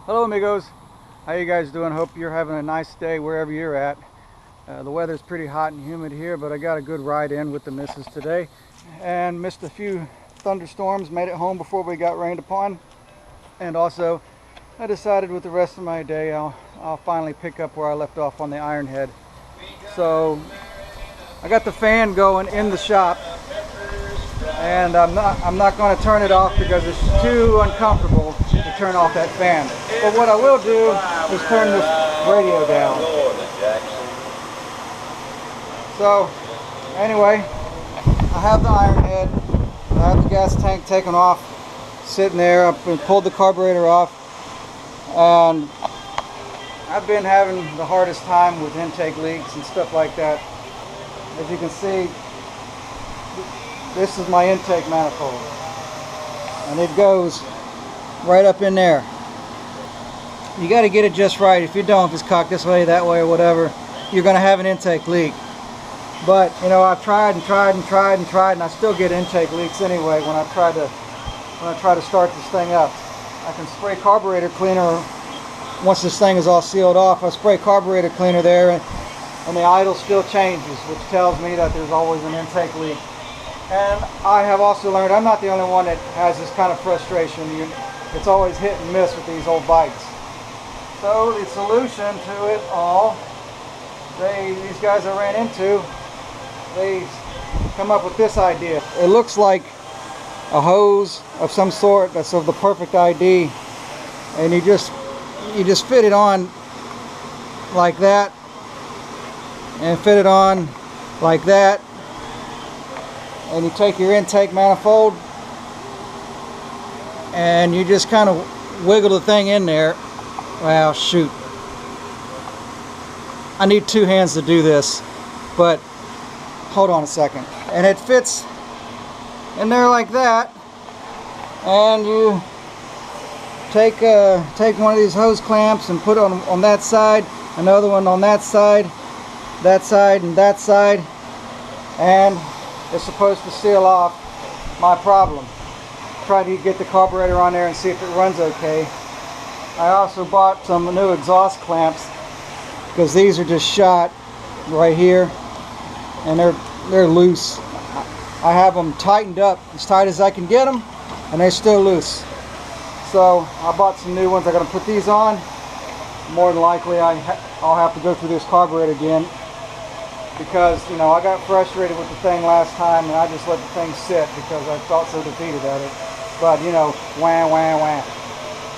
Hello amigos, how you guys doing? Hope you're having a nice day wherever you're at. The weather's pretty hot and humid here, but I got a good ride in with the missus today and missed a few thunderstorms, made it home before we got rained upon. And also I decided with the rest of my day I'll finally pick up where I left off on the Ironhead. So I got the fan going in the shop, and I'm not going to turn it off because it's too uncomfortable to turn off that fan. But what I will do is turn this radio down. So anyway, I have the Ironhead, I have the gas tank taken off, sitting there. I've pulled the carburetor off, and I've been having the hardest time with intake leaks and stuff like that. As you can see, this is my intake manifold, and it goes right up in there. You got to get it just right. If you don't, if it's cocked this way, that way, or whatever, you're going to have an intake leak. But you know, I've tried and tried and tried and tried, and I still get intake leaks anyway when I try to start this thing up. I can spray carburetor cleaner once this thing is all sealed off. I spray carburetor cleaner there, and the idle still changes, which tells me that there's always an intake leak. And I have also learned I'm not the only one that has this kind of frustration. It's always hit and miss with these old bikes. So the solution to it all, these guys I ran into, they come up with this idea. It looks like a hose of some sort that's of the perfect ID, and you just fit it on like that, and fit it on like that, and you take your intake manifold and you just kind of wiggle the thing in there. Well, shoot, I need two hands to do this, but hold on a second. And it fits in there like that, and you take one of these hose clamps and put it on that side, another one on that side, and that side, and it's supposed to seal off my problem. Try to get the carburetor on there and see if it runs okay. I also bought some new exhaust clamps because these are just shot right here, and they're loose. I have them tightened up as tight as I can get them, and they're still loose. So I bought some new ones. I'm going to put these on. More than likely I'll have to go through this carburetor again, because you know, I got frustrated with the thing last time and I just let the thing sit because I felt so defeated at it. But you know, wham wham wham.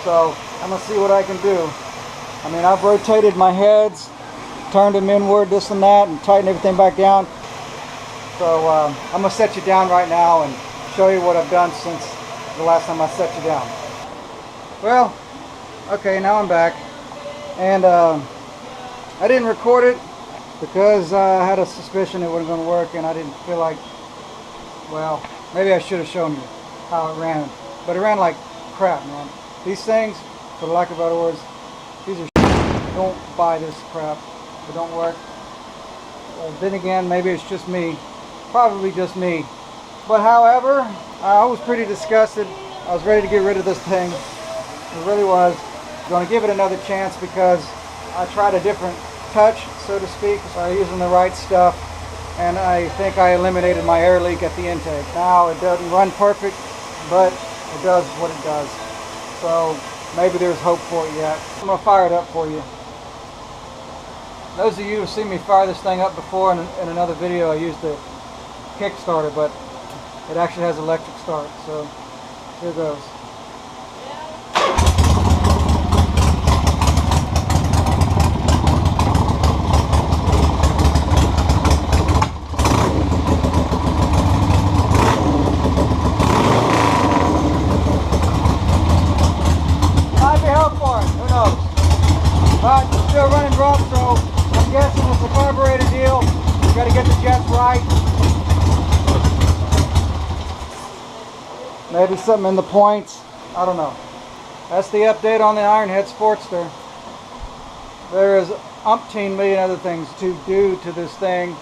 So I'm gonna see what I can do. I mean, I've rotated my heads, turned them inward, this and that, and tightened everything back down. So I'm gonna set you down right now and show you what I've done since the last time I set you down. Well, okay, now I'm back, and I didn't record it because I had a suspicion it wasn't going to work, and I didn't feel like, well, maybe I should have shown you how it ran. But it ran like crap, man. These things, for the lack of better words, these are don't buy this crap. It don't work. Then again, maybe it's just me. Probably just me. But however, I was pretty disgusted. I was ready to get rid of this thing. I really was. Going to give it another chance because I tried a different touch, so to speak, by using the right stuff, and I think I eliminated my air leak at the intake. Now it doesn't run perfect, but it does what it does. So maybe there's hope for it yet. I'm gonna fire it up for you. Those of you who've seen me fire this thing up before in another video, I used the Kickstarter, but it actually has electric start. So here goes. But it's still running rough, so I'm guessing it's a carburetor deal. You got to get the jets right. Maybe something in the points. I don't know. That's the update on the Ironhead Sportster. There is umpteen million other things to do to this thing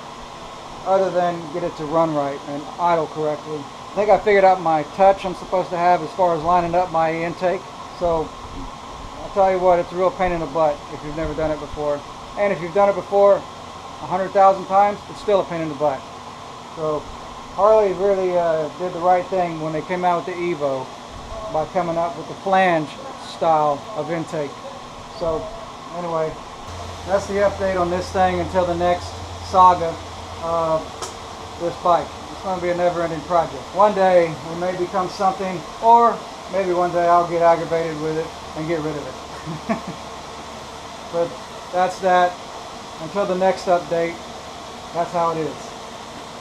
other than get it to run right and idle correctly. I think I figured out my touch I'm supposed to have as far as lining up my intake. So I'll tell you what, it's a real pain in the butt if you've never done it before. And if you've done it before 100,000 times, it's still a pain in the butt. So Harley really did the right thing when they came out with the Evo by coming up with the flange style of intake. So anyway, that's the update on this thing until the next saga of this bike. It's going to be a never-ending project. One day it may become something, or maybe one day I'll get aggravated with it and get rid of it. But that's that. Until the next update, that's how it is.